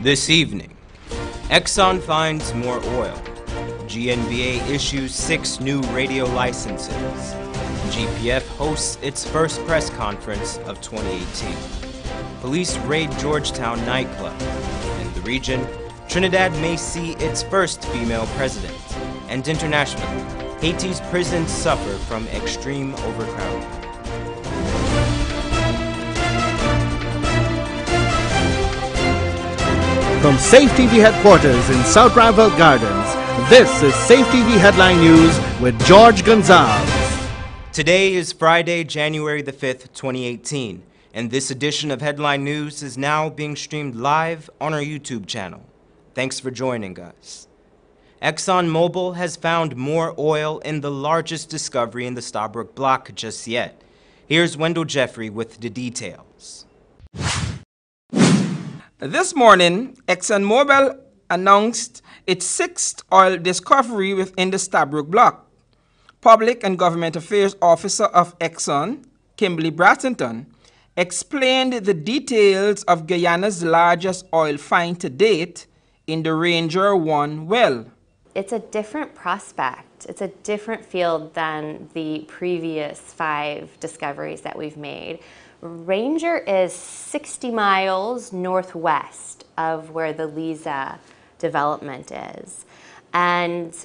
This evening, Exxon finds more oil. GNBA issues 6 new radio licenses. GPF hosts its first press conference of 2018. Police raid Georgetown nightclub. In the region, Trinidad may see its first female president. And internationally, Haiti's prisons suffer from extreme overcrowding. From Safe TV headquarters in South Rival Gardens, this is Safe TV Headline News with George Gonzalez. Today is Friday, January the 5th, 2018, and this edition of Headline News is now being streamed live on our YouTube channel. Thanks for joining us. ExxonMobil has found more oil in the largest discovery in the Stabroek Block just yet. Here's Wendell Jeffrey with the details. This morning, ExxonMobil announced its 6th oil discovery within the Stabroek Block. Public and Government Affairs Officer of Exxon, Kimberly Brassington, explained the details of Guyana's largest oil find to date in the Ranger 1 well. It's a different prospect. It's a different field than the previous 5 discoveries that we've made. Ranger is 60 miles northwest of where the Liza development is. And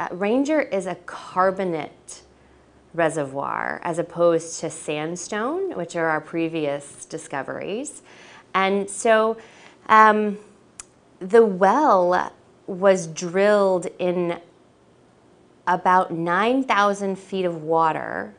Ranger is a carbonate reservoir as opposed to sandstone, which are our previous discoveries. And so the well was drilled in about 9,000 feet of water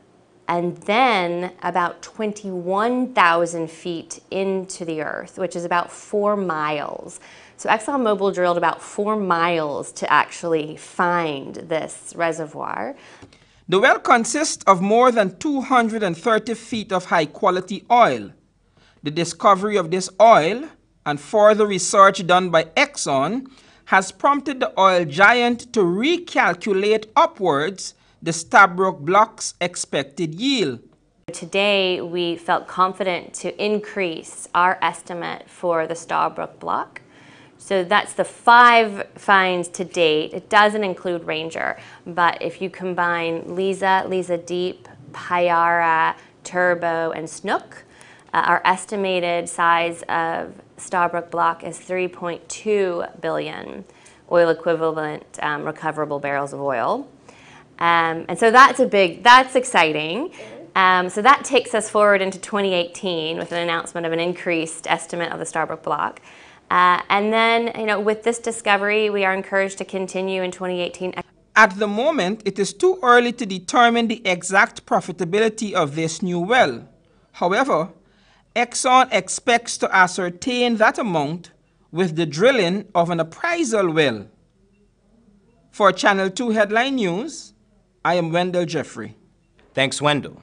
and then about 21,000 feet into the earth, which is about 4 miles. So ExxonMobil drilled about 4 miles to actually find this reservoir. The well consists of more than 230 feet of high-quality oil. The discovery of this oil and further research done by Exxon has prompted the oil giant to recalculate upwards the Stabroek Block's expected yield. Today, we felt confident to increase our estimate for the Stabroek Block. So that's the 5 finds to date. It doesn't include Ranger, but if you combine Liza, Liza Deep, Payara, Turbo, and Snook, our estimated size of Stabroek Block is 3.2 billion oil equivalent recoverable barrels of oil. And so that's exciting. So that takes us forward into 2018 with an announcement of an increased estimate of the Stabroek Block. And then, with this discovery, we are encouraged to continue in 2018. At the moment, it is too early to determine the exact profitability of this new well. However, Exxon expects to ascertain that amount with the drilling of an appraisal well. For Channel 2 Headline News, I am Wendell Jeffrey. Thanks, Wendell.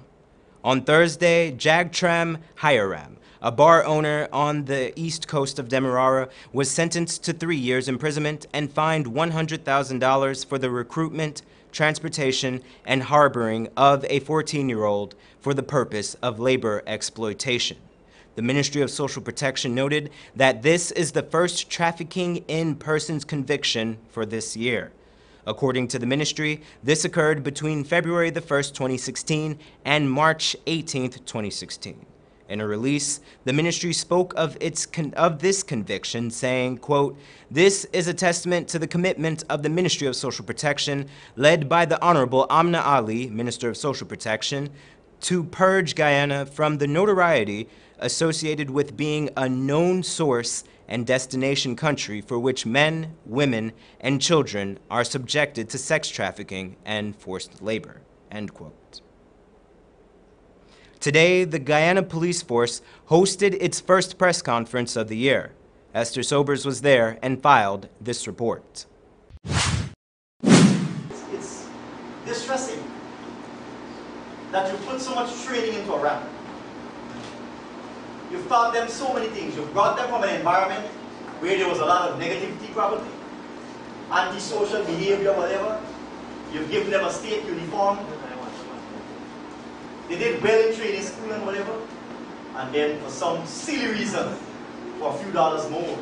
On Thursday, Jagtram Hiram, a bar owner on the east coast of Demerara, was sentenced to 3 years imprisonment and fined $100,000 for the recruitment, transportation, and harboring of a 14-year-old for the purpose of labor exploitation. The Ministry of Social Protection noted that this is the first trafficking in persons conviction for this year. According to the ministry, this occurred between February the 1st, 2016 and March 18th, 2016. In a release, the ministry spoke of this conviction, saying, quote, "This is a testament to the commitment of the Ministry of Social Protection, led by the Honorable Amna Ali, Minister of Social Protection, to purge Guyana from the notoriety associated with being a known source and destination country for which men, women, and children are subjected to sex trafficking and forced labor," end quote. Today, the Guyana Police Force hosted its first press conference of the year. Esther Sobers was there and filed this report. It's distressing that you put so much training into a rap. You've taught them so many things. You've brought them from an environment where there was a lot of negativity probably, antisocial behavior, whatever. You've given them a state uniform. They did well in training school and whatever. And then for some silly reason, for a few dollars more,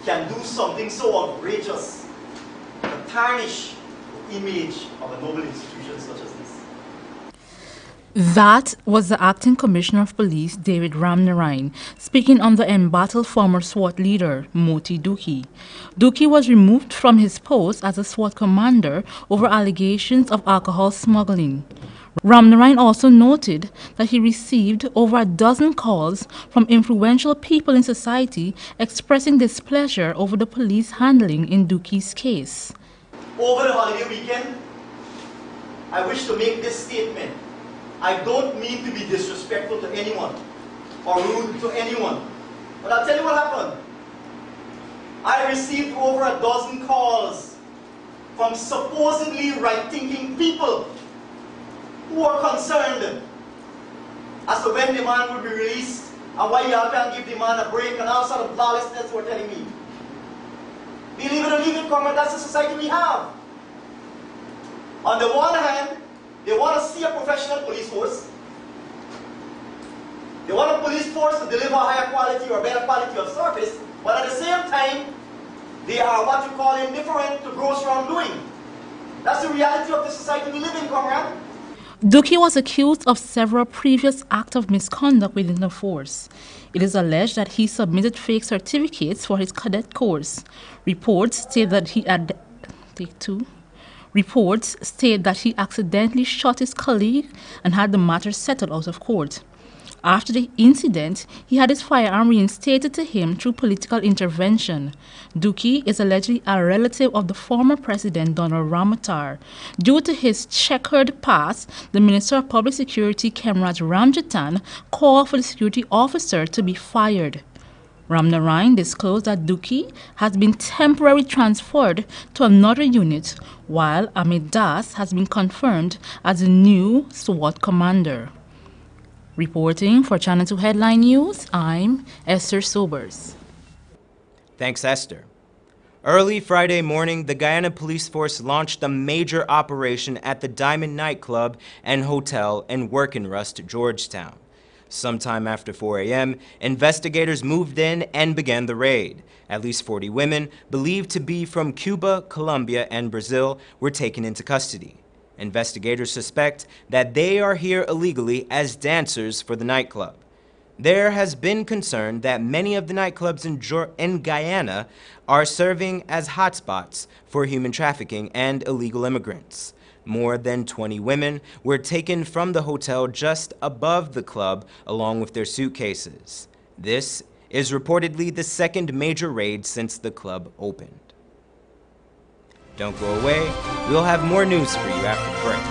can do something so outrageous to tarnish the image of a noble institution such as this. That was the Acting Commissioner of Police, David Ramnarine, speaking on the embattled former SWAT leader, Moti Duki. Duki was removed from his post as a SWAT commander over allegations of alcohol smuggling. Ramnarine also noted that he received over a dozen calls from influential people in society expressing displeasure over the police handling in Duki's case. Over the holiday weekend, I wish to make this statement. I don't mean to be disrespectful to anyone or rude to anyone, but I'll tell you what happened. I received over a dozen calls from supposedly right-thinking people who are concerned as to when the man will be released and why y'all can't give the man a break and all sort of lawlessness were telling me. Believe it or leave it, comrade, that's the society we have. On the one hand, they want to see a professional police force. They want a police force to deliver higher quality or better quality of service, but at the same time, they are what you call indifferent to gross wrongdoing. That's the reality of the society we live in, comrade. Duki was accused of several previous acts of misconduct within the force. It is alleged that he submitted fake certificates for his cadet course. Reports state that he accidentally shot his colleague and had the matter settled out of court. After the incident, he had his firearm reinstated to him through political intervention. Duki is allegedly a relative of the former president Donald Ramotar. Due to his checkered past, the Minister of Public Security, Kemraj Ramjatan, called for the security officer to be fired. Ramnarine disclosed that Duki has been temporarily transferred to another unit, while Amit Das has been confirmed as the new SWAT commander. Reporting for Channel 2 Headline News, I'm Esther Sobers. Thanks, Esther. Early Friday morning, the Guyana Police Force launched a major operation at the Diamond nightclub and hotel in Work-in-Rust, Georgetown. Sometime after 4 a.m., investigators moved in and began the raid. At least 40 women, believed to be from Cuba, Colombia, and Brazil, were taken into custody. Investigators suspect that they are here illegally as dancers for the nightclub. There has been concern that many of the nightclubs in Guyana are serving as hotspots for human trafficking and illegal immigrants. More than 20 women were taken from the hotel just above the club along with their suitcases. This is reportedly the second major raid since the club opened. Don't go away. We'll have more news for you after the break.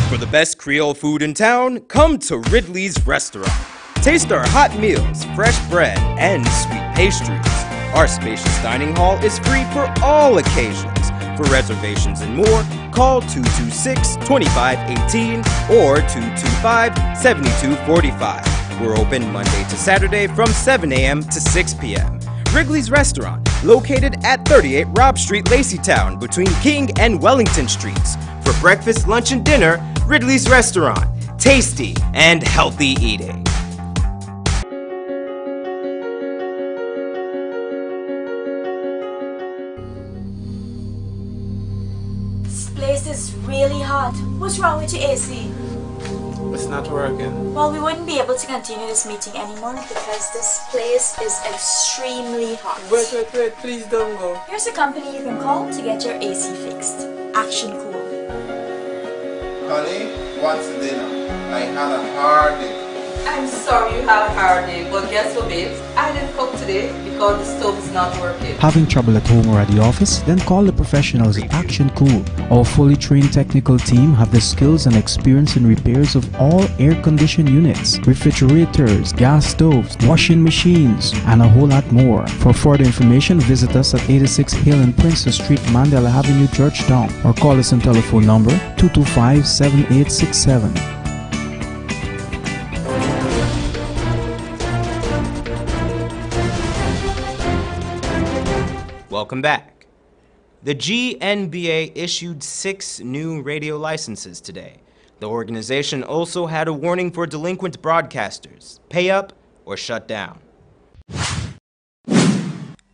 For the best Creole food in town, come to Ridley's Restaurant. Taste our hot meals, fresh bread, and sweet pastries. Our spacious dining hall is free for all occasions. For reservations and more, call 226-2518 or 225-7245. We're open Monday to Saturday from 7 a.m. to 6 p.m. Wrigley's Restaurant, located at 38 Robb Street, Laceytown, between King and Wellington Streets. For breakfast, lunch, and dinner, Ridley's Restaurant. Tasty and healthy eating. This place is really hot. What's wrong with your AC? It's not working. Well, we wouldn't be able to continue this meeting anymore because this place is extremely hot. Wait, please don't go. Here's a company you can call to get your AC fixed. Action Cool. Honey, what's dinner? I had a hard day. I'm sorry you had a hard day, but guess what, babes? I didn't cook today because the stove is not working. Having trouble at home or at the office? Then call the professionals at Action Cool. Our fully trained technical team have the skills and experience in repairs of all air-conditioned units, refrigerators, gas stoves, washing machines, and a whole lot more. For further information, visit us at 86 Hill and Princess Street, Mandela Avenue, Georgetown, or call us on telephone number 225-7867. Welcome back. The GNBA issued 6 new radio licenses today. The organization also had a warning for delinquent broadcasters: pay up or shut down.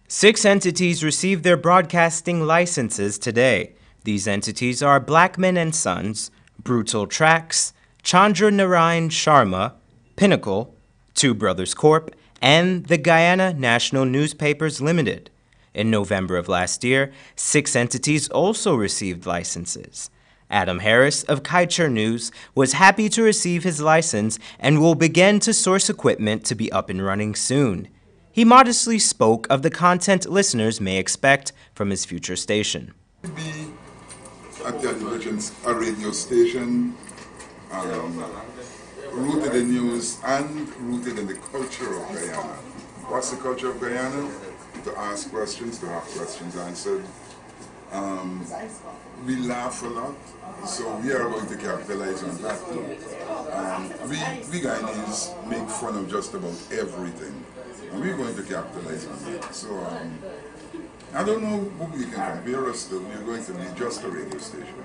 6 entities received their broadcasting licenses today. These entities are Blackman & Sons, Brutal Tracks, Chandra Narayan Sharma, Pinnacle, Two Brothers Corp., and the Guyana National Newspapers Limited. In November of last year, 6 entities also received licenses. Adam Harris of Kaicher News was happy to receive his license and will begin to source equipment to be up and running soon. He modestly spoke of the content listeners may expect from his future station. Be a television, a radio station, rooted in news and rooted in the culture of Guyana. What's the culture of Guyana? To ask questions, to have questions answered. We laugh a lot, so we are going to capitalize on that too. We Guyanese make fun of just about everything, and we're going to capitalize on that. So I don't know who we can compare us to. We're going to be just a radio station.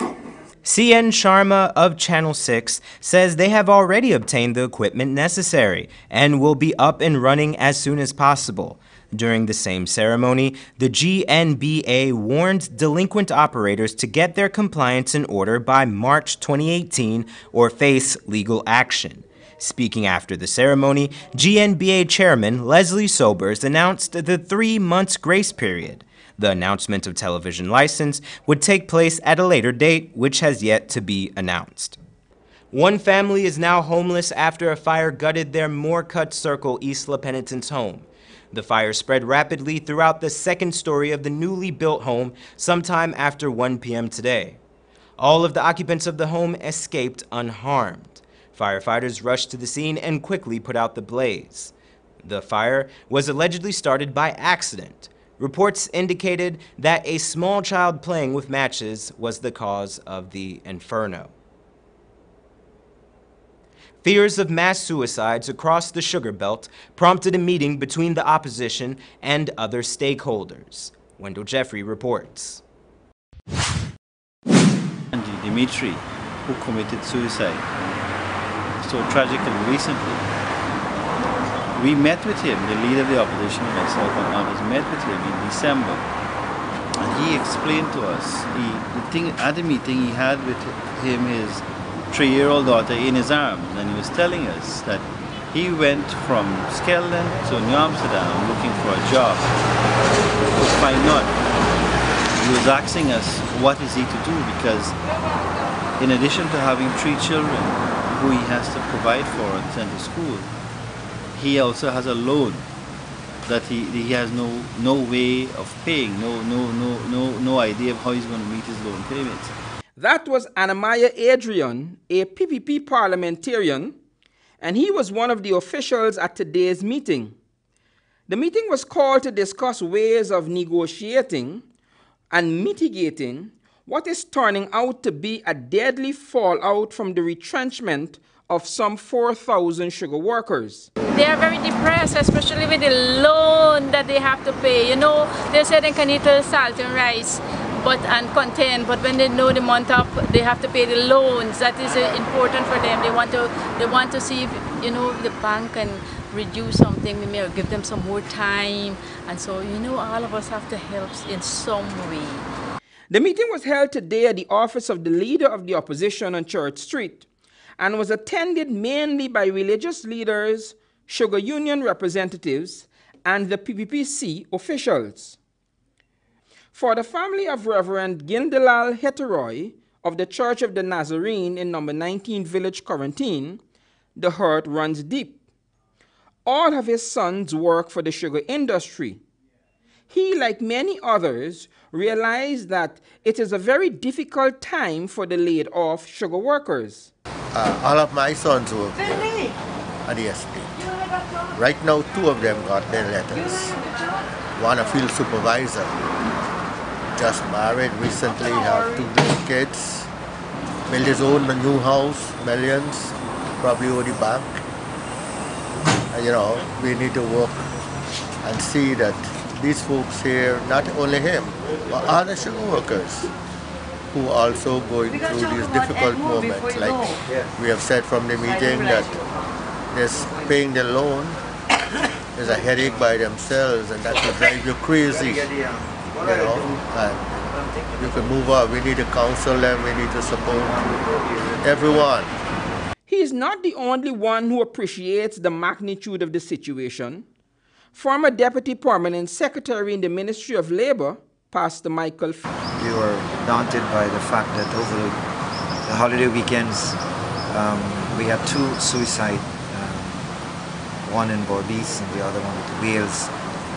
CN Sharma of Channel 6 says they have already obtained the equipment necessary and will be up and running as soon as possible. During the same ceremony, the GNBA warned delinquent operators to get their compliance in order by March 2018 or face legal action. Speaking after the ceremony, GNBA Chairman Leslie Sobers announced the 3 months grace period. The announcement of television license would take place at a later date, which has yet to be announced. One family is now homeless after a fire gutted their Moorcut Circle East La Penitence home. The fire spread rapidly throughout the second story of the newly built home sometime after 1 p.m. today. All of the occupants of the home escaped unharmed. Firefighters rushed to the scene and quickly put out the blaze. The fire was allegedly started by accident. Reports indicated that a small child playing with matches was the cause of the inferno. Fears of mass suicides across the sugar belt prompted a meeting between the opposition and other stakeholders. Wendell Jeffrey reports. Dimitri, who committed suicide so tragically recently. We met with him, the leader of the opposition, myself and others, met with him in December. And he explained to us, at the meeting he had with him his 3-year-old daughter in his arms, and he was telling us that he went from Skeldon to New Amsterdam looking for a job. Could find none. He was asking us what is he to do, because in addition to having 3 children who he has to provide for and send to school, he also has a loan that he has no way of paying, no idea of how he's going to meet his loan payments. That was Anamaya Adrian, a PPP parliamentarian, and he was one of the officials at today's meeting. The meeting was called to discuss ways of negotiating and mitigating what is turning out to be a deadly fallout from the retrenchment of some 4,000 sugar workers. They are very depressed, especially with the loan that they have to pay. You know, they say they can eat salt and rice and content, but when they know the month up, they have to pay the loans. That is important for them. They want to see if, you know, the bank can reduce something, maybe give them some more time. And so, you know, all of us have to help in some way. The meeting was held today at the office of the leader of the opposition on Church Street, and was attended mainly by religious leaders, sugar union representatives, and the PPPC officials. For the family of Reverend Gindalal Heteroy of the Church of the Nazarene in number 19 Village Quarantine, the hurt runs deep. All of his sons work for the sugar industry. He, like many others, realized that it is a very difficult time for the laid-off sugar workers. All of my sons work here at the estate. Right now, 2 of them got their letters. One a field supervisor, just married recently, have 2 little kids, built his own new house, millions, probably owe the bank. You know, we need to work and see that these folks here, not only him, but other sugar workers who are also going through these difficult moments. Like we have said from the meeting that they're paying the loan is a headache by themselves, and that will drive you crazy. You know, and you can move on. We need to counsel them. We need to support everyone. He is not the only one who appreciates the magnitude of the situation. Former Deputy Permanent Secretary in the Ministry of Labor, Pastor Michael. We were daunted by the fact that over the holiday weekends, we had 2 suicides, one in Bordeaux and the other one at Wales.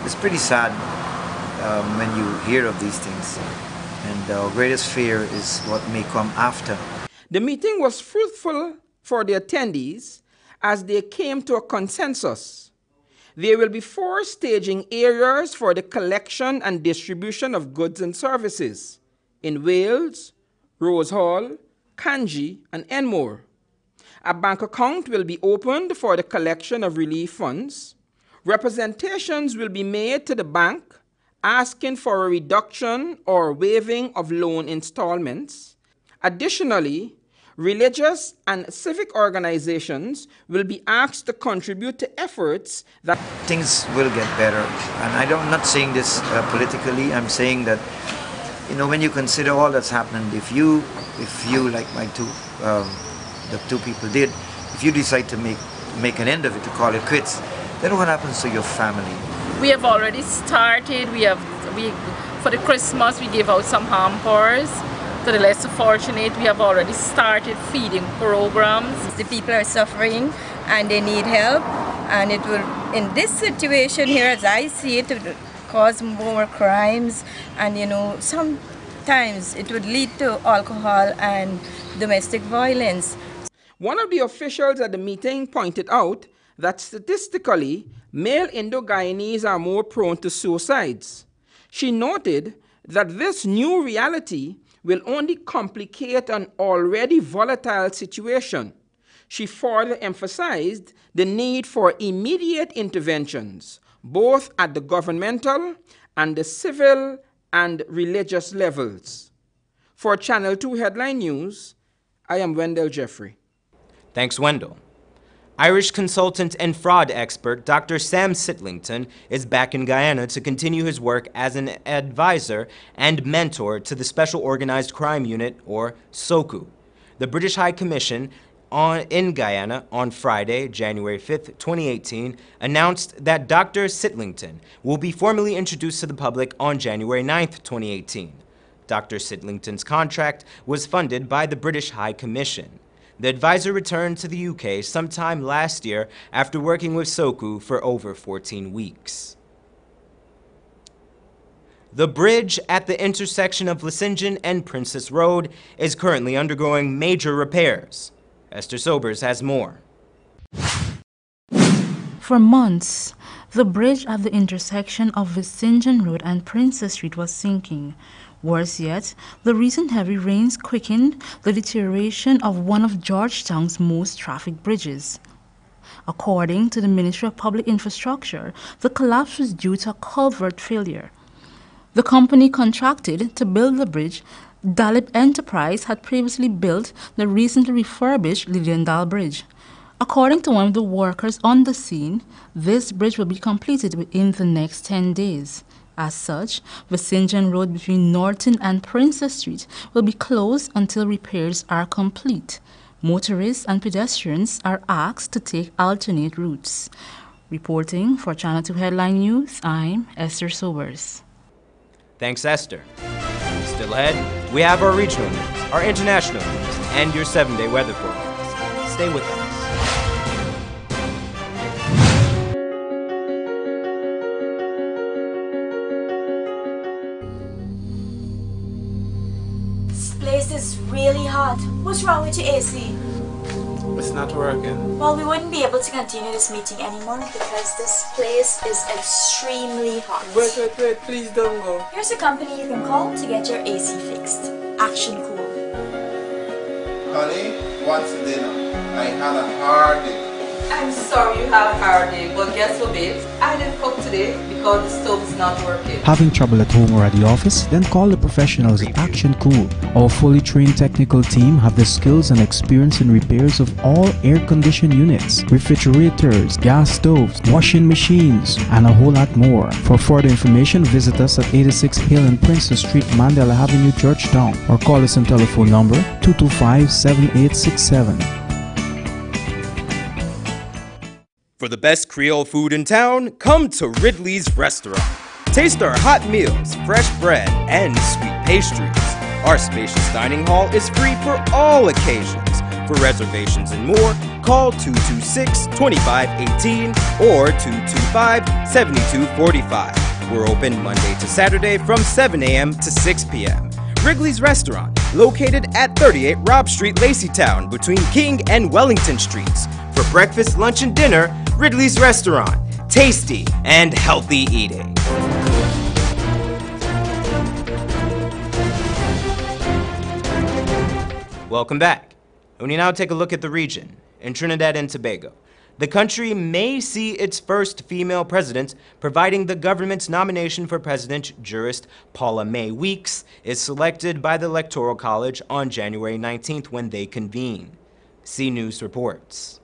It's pretty sad when you hear of these things, and our greatest fear is what may come after. The meeting was fruitful for the attendees as they came to a consensus. There will be 4 staging areas for the collection and distribution of goods and services in Wales, Rose Hall, Kanji, and Enmore. A bank account will be opened for the collection of relief funds. Representations will be made to the bank asking for a reduction or waiving of loan installments. Additionally, religious and civic organizations will be asked to contribute to efforts that things will get better. And I'm not saying this politically. I'm saying that, you know, when you consider all that's happened, if you like my the 2 people did, if you decide to make an end of it, to call it quits, then what happens to your family? We have already started. For the Christmas we gave out some hampers to the less fortunate. We have already started feeding programs. The people are suffering and they need help, and it will, in this situation here as I see it, will cause more crimes, and you know, sometimes it would lead to alcohol and domestic violence. One of the officials at the meeting pointed out that statistically, male Indo-Guyanese are more prone to suicides. She noted that this new reality will only complicate an already volatile situation. She further emphasized the need for immediate interventions, both at the governmental and the civil and religious levels. For Channel 2 Headline News, I am Wendell Jeffrey. Thanks, Wendell. Irish consultant and fraud expert Dr. Sam Sitlington is back in Guyana to continue his work as an advisor and mentor to the Special Organized Crime Unit, or SOCU. The British High Commission in Guyana on Friday, January 5th, 2018, announced that Dr. Sitlington will be formally introduced to the public on January 9th, 2018. Dr. Sitlington's contract was funded by the British High Commission. The advisor returned to the UK sometime last year after working with SOCU for over 14 weeks. The bridge at the intersection of Lesingen and Princess Road is currently undergoing major repairs. Esther Sobers has more. For months, the bridge at the intersection of Lesingen Road and Princess Street was sinking. Worse yet, the recent heavy rains quickened the deterioration of one of Georgetown's most trafficked bridges. According to the Ministry of Public Infrastructure, the collapse was due to a culvert failure. The company contracted to build the bridge, Dalip Enterprise, had previously built the recently refurbished Liliendal Bridge. According to one of the workers on the scene, this bridge will be completed within the next 10 days. As such, Lesingen Road between Norton and Princess Street will be closed until repairs are complete. Motorists and pedestrians are asked to take alternate routes. Reporting for Channel 2 Headline News, I'm Esther Sobers. Thanks, Esther. Still ahead, we have our regional news, our international news, and your 7-day weather forecast. Stay with us. This is really hot. What's wrong with your AC? It's not working. Well, we wouldn't be able to continue this meeting anymore because this place is extremely hot. Wait, please don't go. Here's a company you can call to get your AC fixed. Action Cool. Honey, what's for dinner? I had a hard day. I'm sorry you have a hard day, but guess what, babes? I didn't cook today because the stove is not working. Having trouble at home or at the office? Then call the professionals at Action Cool. Our fully trained technical team have the skills and experience in repairs of all air-conditioned units, refrigerators, gas stoves, washing machines, and a whole lot more. For further information, visit us at 86 Hill and Princess Street, Mandela Avenue, Georgetown, or call us on telephone number 225-7867. For the best Creole food in town, come to Ridley's Restaurant. Taste our hot meals, fresh bread, and sweet pastries. Our spacious dining hall is free for all occasions. For reservations and more, call 226-2518 or 225-7245. We're open Monday to Saturday from 7 a.m. to 6 p.m. Wrigley's Restaurant, located at 38 Robb Street, Laceytown, between King and Wellington Streets. For breakfast, lunch, and dinner, Ridley's Restaurant. Tasty and healthy eating. Welcome back. We now take a look at the region. In Trinidad and Tobago, the country may see its first female president, providing the government's nomination for president, jurist Paula Mae Weeks, is selected by the Electoral College on January 19th when they convene. C News reports.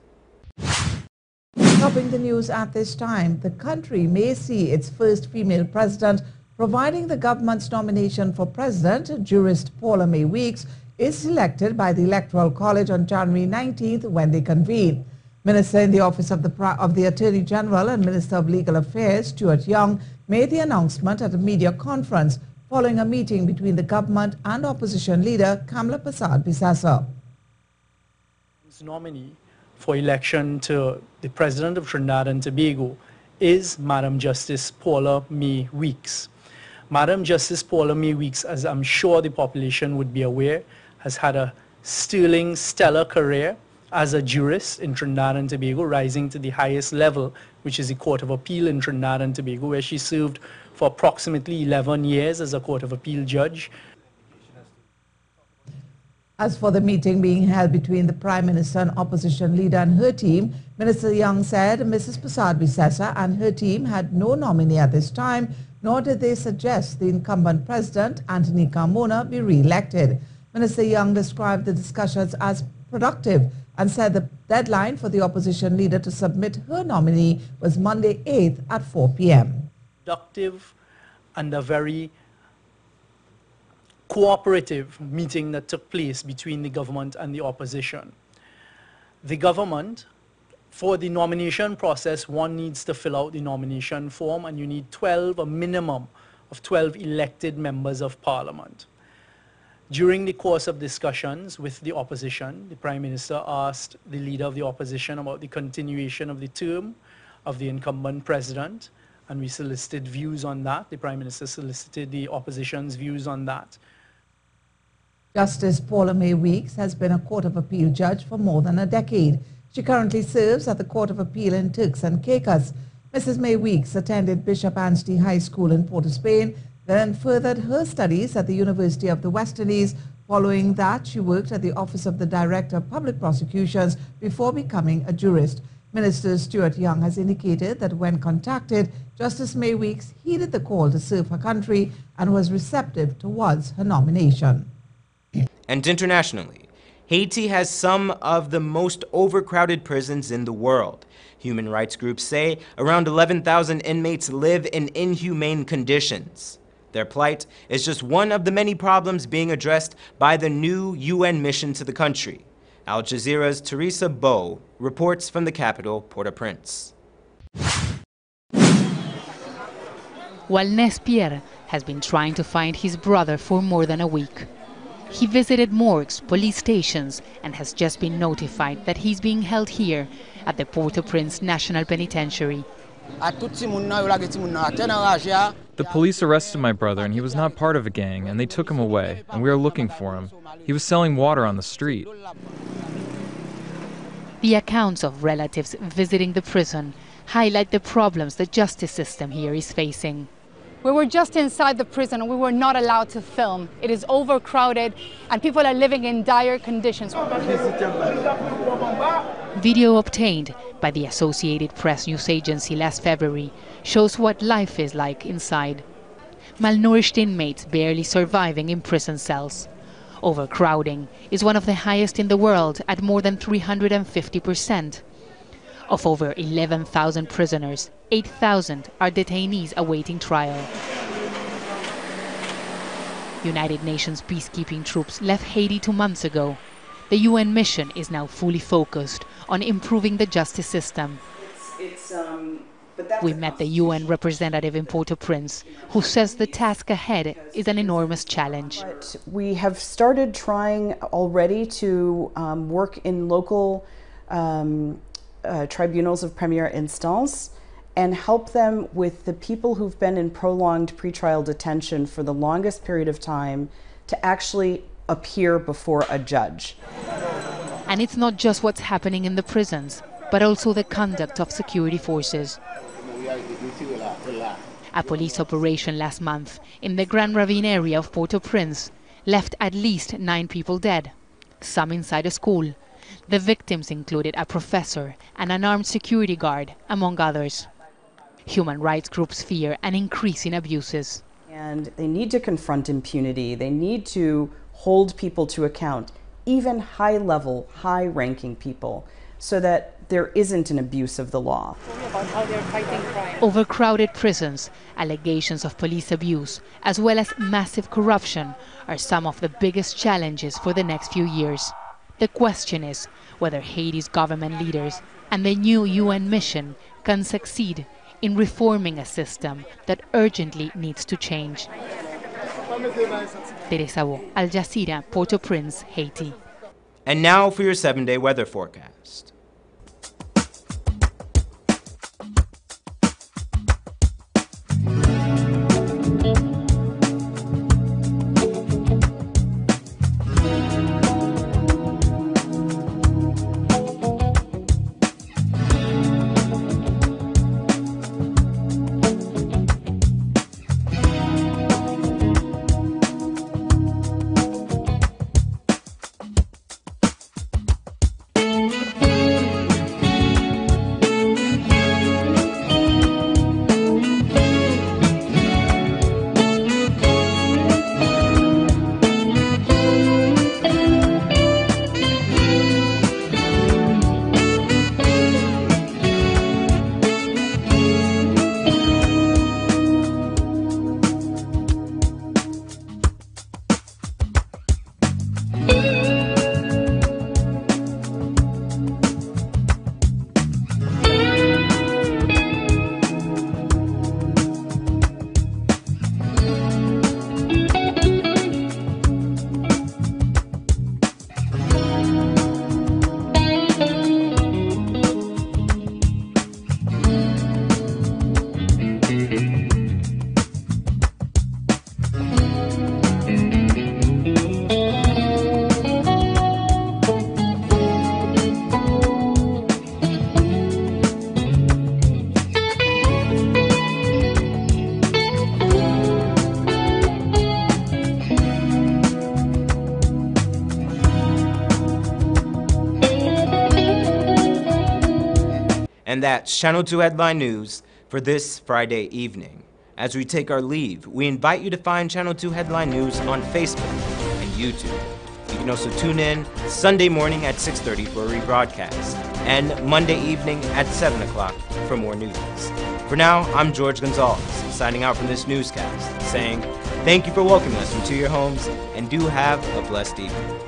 Topping the news at this time, the country may see its first female president, providing the government's nomination for president, jurist Paula Mae Weeks, is selected by the Electoral College on January 19th when they convene. Minister in the Office of the Attorney General and Minister of Legal Affairs, Stuart Young, made the announcement at a media conference following a meeting between the government and opposition leader Kamla Persad-Bissessar. Nominee for election to the President of Trinidad and Tobago is Madam Justice Paula Mae Weeks. Madam Justice Paula Mae Weeks, as I'm sure the population would be aware, has had a sterling, stellar career as a jurist in Trinidad and Tobago, rising to the highest level, which is the Court of Appeal in Trinidad and Tobago, where she served for approximately 11 years as a Court of Appeal judge. As for the meeting being held between the Prime Minister and opposition leader and her team, Minister Young said Mrs. Persad-Bissessar and her team had no nominee at this time, nor did they suggest the incumbent president, Anthony Carmona, be re-elected. Minister Young described the discussions as productive and said the deadline for the opposition leader to submit her nominee was Monday 8th at 4 p.m. Productive and a very cooperative meeting that took place between the government and the opposition. The government, for the nomination process, one needs to fill out the nomination form, and you need a minimum of 12 elected members of parliament. During the course of discussions with the opposition, the Prime Minister asked the leader of the opposition about the continuation of the term of the incumbent president, and we solicited views on that. The Prime Minister solicited the opposition's views on that. Justice Paula Mae Weeks has been a Court of Appeal judge for more than a decade. She currently serves at the Court of Appeal in Turks and Caicos. Mrs. Mae Weeks attended Bishop Anstey High School in Port of Spain, then furthered her studies at the University of the West Indies. Following that, she worked at the Office of the Director of Public Prosecutions before becoming a jurist. Minister Stuart Young has indicated that when contacted, Justice Mae Weeks heeded the call to serve her country and was receptive towards her nomination. And internationally, Haiti has some of the most overcrowded prisons in the world. Human rights groups say around 11,000 inmates live in inhumane conditions. Their plight is just one of the many problems being addressed by the new UN mission to the country. Al Jazeera's Teresa Bow reports from the capital, Port-au-Prince. While Nespierre has been trying to find his brother for more than a week. He visited morgues, police stations, and has just been notified that he's being held here at the Port-au-Prince National Penitentiary. The police arrested my brother and he was not part of a gang, and they took him away, and we are looking for him. He was selling water on the street. The accounts of relatives visiting the prison highlight the problems the justice system here is facing. We were just inside the prison and we were not allowed to film. It is overcrowded and people are living in dire conditions. Video obtained by the Associated Press news agency last February shows what life is like inside. Malnourished inmates barely surviving in prison cells. Overcrowding is one of the highest in the world at more than 350%. Of over 11,000 prisoners, 8,000 are detainees awaiting trial. United Nations peacekeeping troops left Haiti 2 months ago. The UN mission is now fully focused on improving the justice system. We met the UN representative in Port-au-Prince, who says the task ahead is an enormous challenge. But we have started trying already to work in local tribunals of premier instance and help them with the people who've been in prolonged pretrial detention for the longest period of time to actually appear before a judge. And it's not just what's happening in the prisons, but also the conduct of security forces. A police operation last month in the Grand Ravine area of Port-au-Prince left at least 9 people dead, some inside a school. The victims included a professor and an armed security guard, among others. Human rights groups fear an increase in abuses. And they need to confront impunity. They need to hold people to account, even high-level, high-ranking people, so that there isn't an abuse of the law. Overcrowded prisons, allegations of police abuse, as well as massive corruption are some of the biggest challenges for the next few years. The question is whether Haiti's government leaders and the new UN mission can succeed in reforming a system that urgently needs to change. Teresa Wu, Al Jazeera, Port-au-Prince, Haiti. And now for your 7-day weather forecast. And that's Channel 2 Headline News for this Friday evening. As we take our leave, we invite you to find Channel 2 Headline News on Facebook and YouTube. You can also tune in Sunday morning at 6:30 for a rebroadcast, and Monday evening at 7 o'clock for more news. For now, I'm George Gonzalez, signing out from this newscast, saying thank you for welcoming us into your homes, and do have a blessed evening.